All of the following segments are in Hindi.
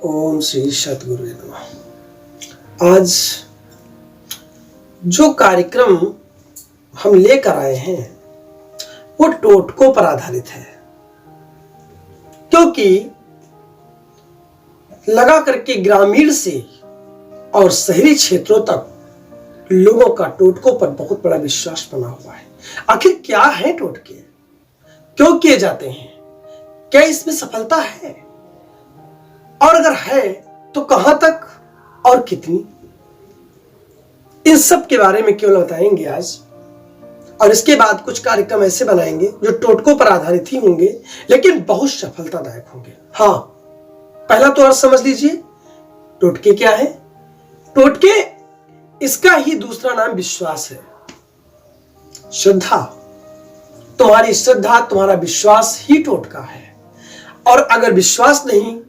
ओम श्री सद्गुरु नमः। आज जो कार्यक्रम हम लेकर आए हैं वो टोटकों पर आधारित है, क्योंकि लगा करके ग्रामीण से और शहरी क्षेत्रों तक लोगों का टोटकों पर बहुत बड़ा विश्वास बना हुआ है। आखिर क्या है टोटके, क्यों किए जाते हैं, क्या इसमें सफलता है, और अगर है तो कहां तक और कितनी, इन सब के बारे में केवल बताएंगे आज। और इसके बाद कुछ कार्यक्रम ऐसे बनाएंगे जो टोटकों पर आधारित ही होंगे, लेकिन बहुत सफलतादायक होंगे। हाँ, पहला तो और समझ लीजिए, टोटके क्या है। टोटके, इसका ही दूसरा नाम विश्वास है। श्रद्धा, तुम्हारी श्रद्धा, तुम्हारा विश्वास ही टोटका है। और अगर विश्वास नहीं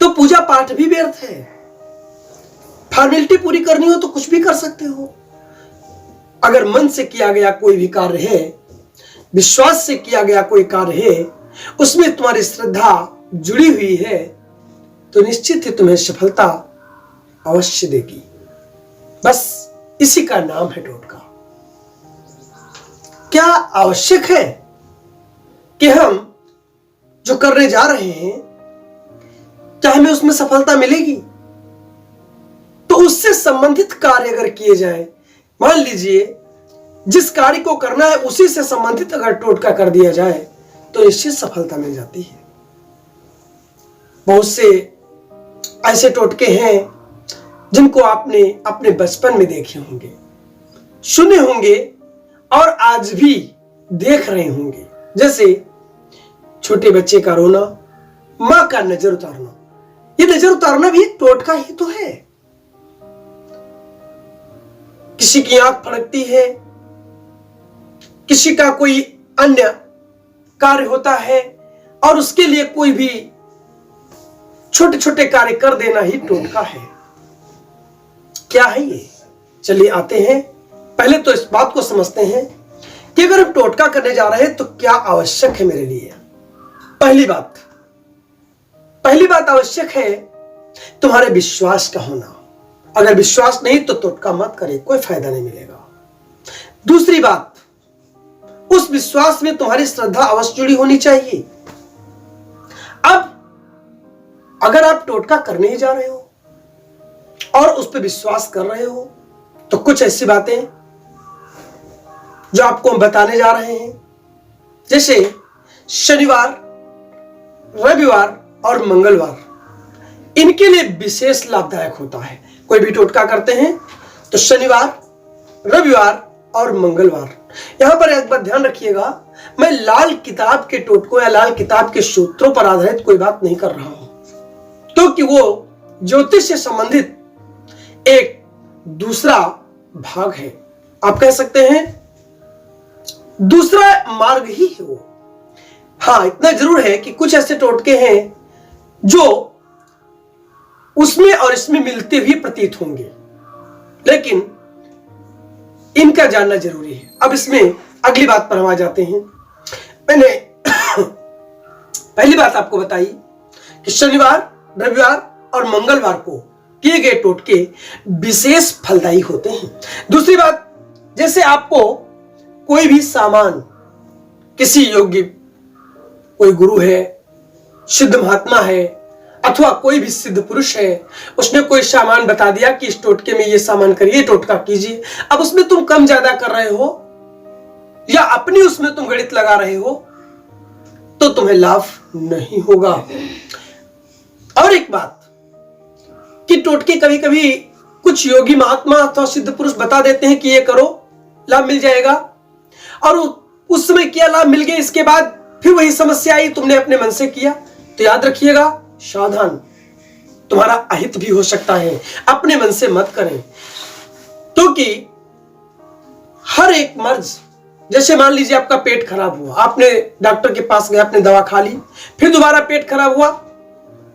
तो पूजा पाठ भी व्यर्थ है। फॉर्मेलिटी पूरी करनी हो तो कुछ भी कर सकते हो। अगर मन से किया गया कोई भी कार्य है, विश्वास से किया गया कोई कार्य है, उसमें तुम्हारी श्रद्धा जुड़ी हुई है, तो निश्चित ही तुम्हें सफलता अवश्य देगी। बस इसी का नाम है टोटका। क्या आवश्यक है कि हम जो करने जा रहे हैं, क्या हमें उसमें सफलता मिलेगी? तो उससे संबंधित कार्य अगर किए जाए, मान लीजिए जिस कार्य को करना है उसी से संबंधित अगर टोटका कर दिया जाए तो निश्चित सफलता मिल जाती है। बहुत से ऐसे टोटके हैं जिनको आपने अपने बचपन में देखे होंगे, सुने होंगे और आज भी देख रहे होंगे। जैसे छोटे बच्चे का रोना, मां का नजर उतारना। ये नजर उतारना भी एक टोटका ही तो है। किसी की आंख फड़कती है, किसी का कोई अन्य कार्य होता है और उसके लिए कोई भी छोटे छोटे कार्य कर देना ही टोटका है। क्या है ये? चलिए आते हैं, पहले तो इस बात को समझते हैं कि अगर हम टोटका करने जा रहे हैं तो क्या आवश्यक है मेरे लिए। पहली बात आवश्यक है तुम्हारे विश्वास का होना। अगर विश्वास नहीं तो टोटका मत करे, कोई फायदा नहीं मिलेगा। दूसरी बात, उस विश्वास में तुम्हारी श्रद्धा अवश्य जुड़ी होनी चाहिए। अब अगर आप टोटका करने ही जा रहे हो और उस पर विश्वास कर रहे हो, तो कुछ ऐसी बातें जो आपको हम बताने जा रहे हैं, जैसे शनिवार, रविवार और मंगलवार, इनके लिए विशेष लाभदायक होता है। कोई भी टोटका करते हैं तो शनिवार, रविवार और मंगलवार। यहां पर एक बात ध्यान रखिएगा, मैं लाल किताब के टोटकों या लाल किताब के सूत्रों पर आधारित कोई बात नहीं कर रहा हूं, क्योंकि वो ज्योतिष से संबंधित एक दूसरा भाग है। आप कह सकते हैं दूसरा मार्ग ही है वो। हाँ, इतना जरूर है कि कुछ ऐसे टोटके हैं जो उसमें और इसमें मिलते हुए प्रतीत होंगे, लेकिन इनका जानना जरूरी है। अब इसमें अगली बात पर हम आ जाते हैं। मैंने पहली बात आपको बताई कि शनिवार, रविवार और मंगलवार को किए गए टोटके विशेष फलदायी होते हैं। दूसरी बात, जैसे आपको कोई भी सामान, किसी योग्य, कोई गुरु है, सिद्ध महात्मा है, अथवा कोई भी सिद्ध पुरुष है, उसने कोई सामान बता दिया कि इस टोटके में ये सामान करिए, टोटका कीजिए। अब उसमें तुम कम ज्यादा कर रहे हो या अपनी उसमें तुम गणित लगा रहे हो तो तुम्हें लाभ नहीं होगा। और एक बात कि टोटके कभी कभी कुछ योगी महात्मा अथवा सिद्ध पुरुष बता देते हैं कि ये करो, लाभ मिल जाएगा, और उस समय क्या लाभ मिल गया, इसके बाद फिर वही समस्या आई, तुमने अपने मन से किया। तो याद रखिएगा, सावधान, तुम्हारा अहित भी हो सकता है। अपने मन से मत करें, क्योंकि हर एक मर्ज, जैसे मान लीजिए आपका पेट खराब हुआ, आपने डॉक्टर के पास गए, आपने दवा खा ली, फिर दोबारा पेट खराब हुआ,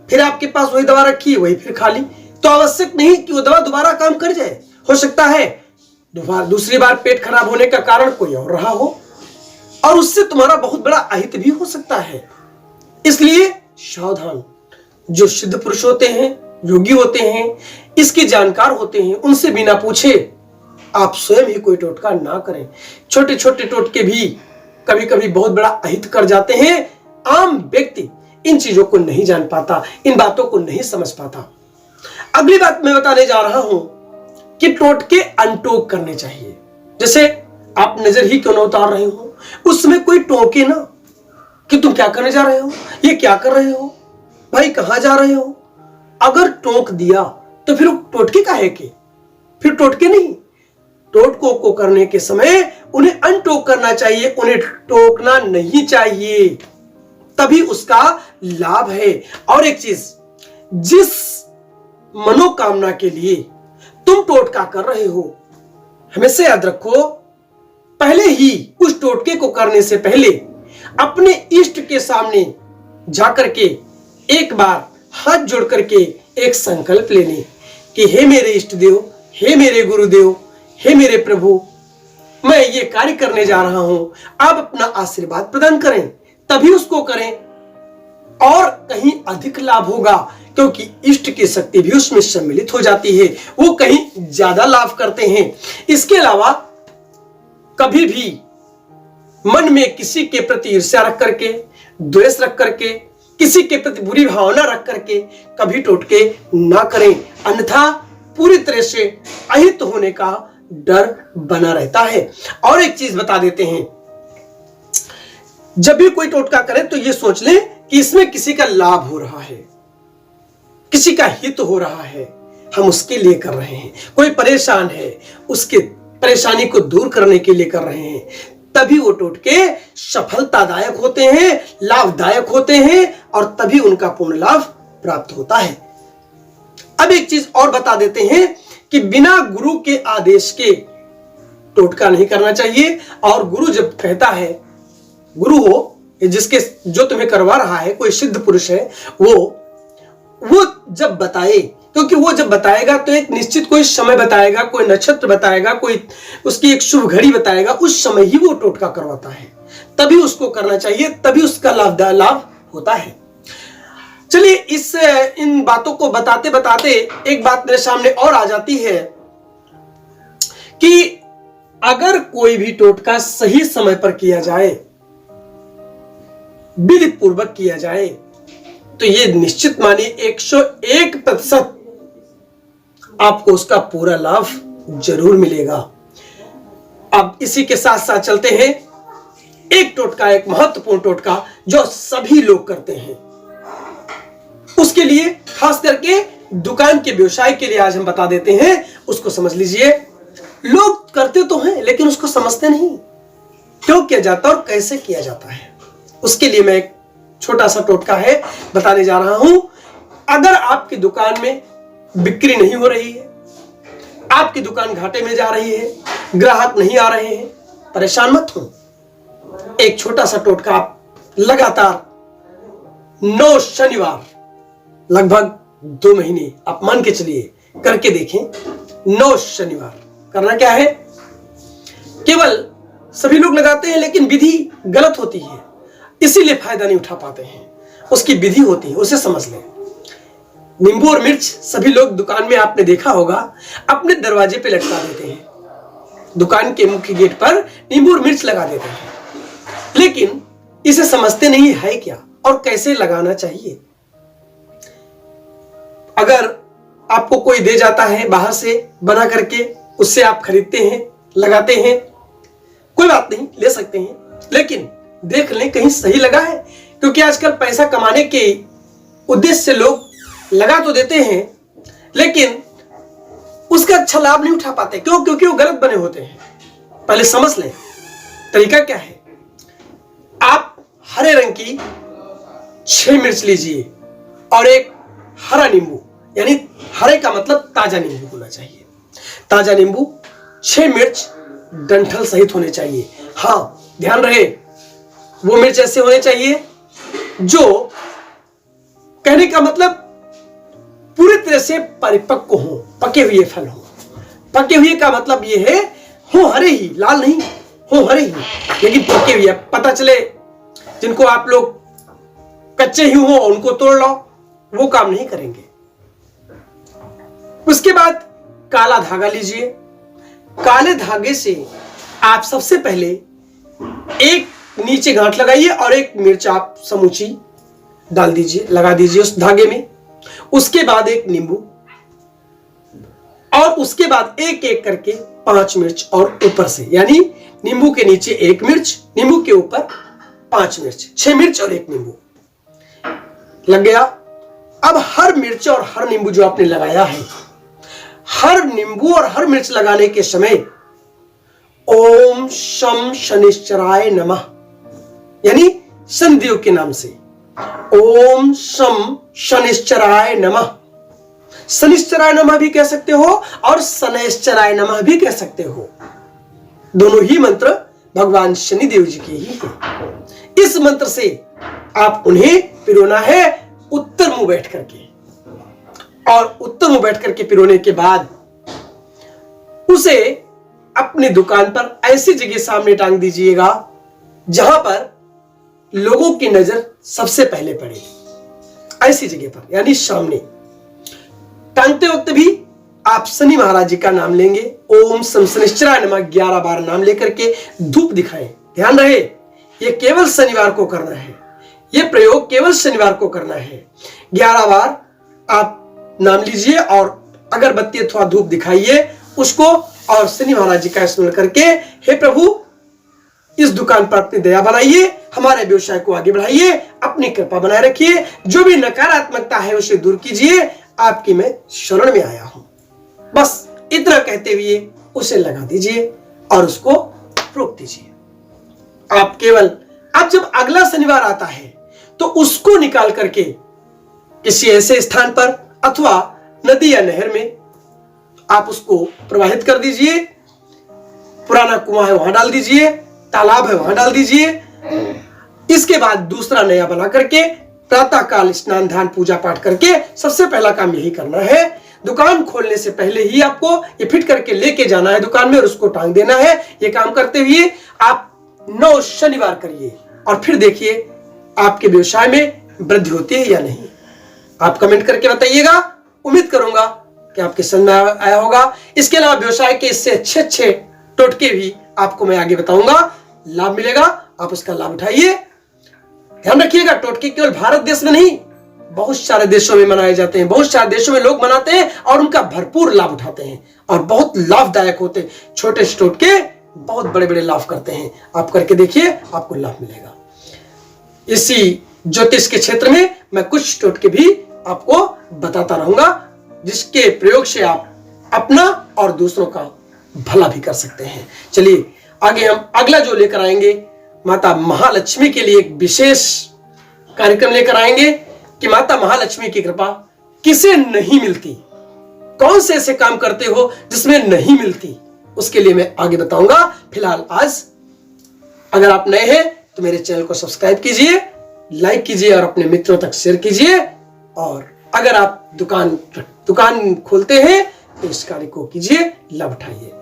फिर आपके पास वही दवा रखी, वही फिर खा ली, तो आवश्यक नहीं कि वो दवा दोबारा काम कर जाए। हो सकता है दूसरी बार पेट खराब होने का कारण कोई और रहा हो और उससे तुम्हारा बहुत बड़ा अहित भी हो सकता है। इसलिए सावधान, जो सिद्ध पुरुष होते हैं, योगी होते हैं, इसके जानकार होते हैं, उनसे बिना पूछे आप स्वयं ही कोई टोटका ना करें। छोटे छोटे टोटके भी कभी कभी बहुत बड़ा अहित कर जाते हैं। आम व्यक्ति इन चीजों को नहीं जान पाता, इन बातों को नहीं समझ पाता। अगली बात मैं बताने जा रहा हूं कि टोटके अनटोक करने चाहिए। जैसे आप नजर ही क्यों ना उतार रहे हो, उस समय कोई टोके ना कि तुम क्या करने जा रहे हो, ये क्या कर रहे हो, भाई कहां जा रहे हो। अगर टोक दिया तो फिर टोटके काहे के, फिर टोटके नहीं। टोटकों को करने के समय उन्हें अनटोक करना चाहिए, उन्हें टोकना नहीं चाहिए, तभी उसका लाभ है। और एक चीज, जिस मनोकामना के लिए तुम टोटका कर रहे हो, हमेशा याद रखो, पहले ही उस टोटके को करने से पहले अपने इष्ट के सामने जाकर के एक बार हाथ जोड़ करके एक संकल्प लेने कि हे मेरे इष्ट देव, हे मेरे गुरुदेव, हे मेरे प्रभु, मैं ये कार्य करने जा रहा हूं, आप अपना आशीर्वाद प्रदान करें, तभी उसको करें और कहीं अधिक लाभ होगा, क्योंकि इष्ट की शक्ति भी उसमें सम्मिलित हो जाती है, वो कहीं ज्यादा लाभ करते हैं। इसके अलावा कभी भी मन में किसी के प्रति ईर्ष्या रख करके, द्वेष रख करके, किसी के प्रति बुरी भावना रख करके कभी टोटके ना करें, अन्यथा पूरी तरह से अहित होने का डर बना रहता है। और एक चीज बता देते हैं, जब भी कोई टोटका करे तो ये सोच ले कि इसमें किसी का लाभ हो रहा है, किसी का हित हो रहा है, हम उसके लिए कर रहे हैं। कोई परेशान है, उसके परेशानी को दूर करने के लिए कर रहे हैं, तभी वो टोटके सफलतादायक होते हैं, लाभदायक होते हैं, और तभी उनका पूर्ण लाभ प्राप्त होता है। अब एक चीज और बता देते हैं कि बिना गुरु के आदेश के टोटका नहीं करना चाहिए। और गुरु जब कहता है, गुरु हो जिसके जो तुम्हें करवा रहा है, कोई सिद्ध पुरुष है, वो जब बताए, क्योंकि वो जब बताएगा तो एक निश्चित कोई समय बताएगा, कोई नक्षत्र बताएगा, कोई उसकी एक शुभ घड़ी बताएगा, उस समय ही वो टोटका करवाता है, तभी उसको करना चाहिए, तभी उसका लाभ होता है। चलिए, इन बातों को बताते बताते एक बात मेरे सामने और आ जाती है कि अगर कोई भी टोटका सही समय पर किया जाए, विधि पूर्वक किया जाए, तो ये निश्चित मानिए 101% आपको उसका पूरा लाभ जरूर मिलेगा। अब इसी के साथ साथ चलते हैं एक टोटका, एक महत्वपूर्ण टोटका जो सभी लोग करते हैं, उसके लिए खास करके दुकान के व्यवसाय के लिए आज हम बता देते हैं। उसको समझ लीजिए। लोग करते तो हैं लेकिन उसको समझते नहीं, क्यों किया जाता और कैसे किया जाता है। उसके लिए मैं एक छोटा सा टोटका है बताने जा रहा हूं। अगर आपकी दुकान में बिक्री नहीं हो रही है, आपकी दुकान घाटे में जा रही है, ग्राहक नहीं आ रहे हैं, परेशान मत हो। एक छोटा सा टोटका आप लगातार 9 शनिवार लगभग 2 महीने आप मान के चलिए करके देखें। 9 शनिवार करना क्या है, केवल सभी लोग लगाते हैं लेकिन विधि गलत होती है, इसीलिए फायदा नहीं उठा पाते हैं। उसकी विधि होती है, उसे समझ लें। नींबू और मिर्च सभी लोग दुकान में आपने देखा होगा अपने दरवाजे पे लटका देते हैं, दुकान के मुख्य गेट पर नींबू और मिर्च लगा देते हैं, लेकिन इसे समझते नहीं है क्या और कैसे लगाना चाहिए। अगर आपको कोई दे जाता है बाहर से बना करके, उससे आप खरीदते हैं, लगाते हैं, कोई बात नहीं, ले सकते हैं, लेकिन देख लें कहीं सही लगा है, क्योंकि आजकल पैसा कमाने के उद्देश्य से लोग लगा तो देते हैं लेकिन उसका अच्छा लाभ नहीं उठा पाते। क्यों? क्योंकि वो गलत बने होते हैं। पहले समझ लें तरीका क्या है। आप हरे रंग की 6 मिर्च लीजिए और एक हरा नींबू, यानी हरे का मतलब ताजा नींबू होना चाहिए। ताजा नींबू, 6 मिर्च डंठल सहित होने चाहिए। हाँ, ध्यान रहे वो मिर्च ऐसे होने चाहिए जो, कहने का मतलब पूरी तरह से परिपक्व हो, पके हुए फल हो। पके हुए का मतलब ये है हो हरे ही, लाल नहीं, हो हरे ही लेकिन पके हुए। पता चले जिनको आप लोग कच्चे ही हो उनको तोड़ लो, वो काम नहीं करेंगे। उसके बाद काला धागा लीजिए। काले धागे से आप सबसे पहले एक नीचे गांठ लगाइए और एक मिर्च आप समूची डाल दीजिए, लगा दीजिए उस धागे में। उसके बाद एक नींबू और उसके बाद एक एक करके 5 मिर्च और ऊपर से, यानी नींबू के नीचे 1 मिर्च, नींबू के ऊपर 5 मिर्च, 6 मिर्च और 1 नींबू लग गया। अब हर मिर्च और हर नींबू जो आपने लगाया है, हर नींबू और हर मिर्च लगाने के समय ओम शम शनिश्चराय नमः, यानी शनिदेव के नाम से ओम शम शनिश्चराय नमः, शनिश्चराय नमः भी कह सकते हो और शनैश्चराय नमः भी कह सकते हो। दोनों ही मंत्र भगवान शनिदेव जी के ही हैं। इस मंत्र से आप उन्हें पिरोना है उत्तर मुंह बैठ करके, और उत्तर मुंह बैठ करके पिरोने के बाद उसे अपनी दुकान पर ऐसी जगह सामने टांग दीजिएगा जहां पर लोगों की नजर सबसे पहले पड़े, ऐसी जगह पर, यानी सामने। टांगते वक्त भी आप शनि महाराज जी का नाम लेंगे, ओम शम शनिश्चराय नमः 11 बार नाम लेकर के धूप दिखाएं। ध्यान रहे, यह केवल शनिवार को करना है, यह प्रयोग केवल शनिवार को करना है। 11 बार आप नाम लीजिए और अगरबत्ती अथवा धूप दिखाइए उसको, और शनि महाराज जी का स्मरण करके, हे प्रभु इस दुकान पर अपनी दया बनाइए, हमारे व्यवसाय को आगे बढ़ाइए, अपनी कृपा बनाए रखिए, जो भी नकारात्मकता है उसे दूर कीजिए, आपकी मैं शरण में आया हूं। बस इतना कहते हुए उसे लगा दीजिए और उसको रोक दीजिए। आप केवल, अब जब अगला शनिवार आता है तो उसको निकाल करके किसी ऐसे स्थान पर अथवा नदी या नहर में आप उसको प्रवाहित कर दीजिए। पुराना कुआं है वहां डाल दीजिए, तालाब है वहां डाल दीजिए। इसके बाद दूसरा नया बना करके प्रातः काल स्नान ध्यान पूजा पाठ करके सबसे पहला काम यही करना है। दुकान खोलने से पहले ही आपको ये फिट करके लेके जाना है दुकान में और उसको टांग देना है। ये काम करते हुए आप 9 शनिवार करिए और फिर देखिए आपके व्यवसाय में वृद्धि होती है या नहीं। आप कमेंट करके बताइएगा, उम्मीद करूंगा कि आपके समझ में आया होगा। इसके अलावा व्यवसाय के इससे अच्छे टोटके भी आपको मैं आगे बताऊंगा, लाभ मिलेगा, आप उसका लाभ उठाइए। ध्यान रखिएगा, टोटके केवल भारत देश में नहीं, बहुत सारे देशों में मनाए जाते हैं, बहुत सारे देशों में लोग मनाते हैं और उनका भरपूर लाभ उठाते हैं और बहुत लाभदायक होते हैं। छोटे से टोटके बहुत बड़े बड़े लाभ करते हैं। आप करके देखिए, आपको लाभ मिलेगा। इसी ज्योतिष के क्षेत्र में मैं कुछ टोटके भी आपको बताता रहूंगा, जिसके प्रयोग से आप अपना और दूसरों का भला भी कर सकते हैं। चलिए आगे हम अगला जो लेकर आएंगे, माता महालक्ष्मी के लिए एक विशेष कार्यक्रम लेकर आएंगे कि माता महालक्ष्मी की कृपा किसे नहीं मिलती, कौन से ऐसे काम करते हो जिसमें नहीं मिलती, उसके लिए मैं आगे बताऊंगा। फिलहाल आज अगर आप नए हैं तो मेरे चैनल को सब्सक्राइब कीजिए, लाइक कीजिए और अपने मित्रों तक शेयर कीजिए। और अगर आप दुकान खोलते हैं तो इस कार्य को कीजिए, लाभ उठाइए।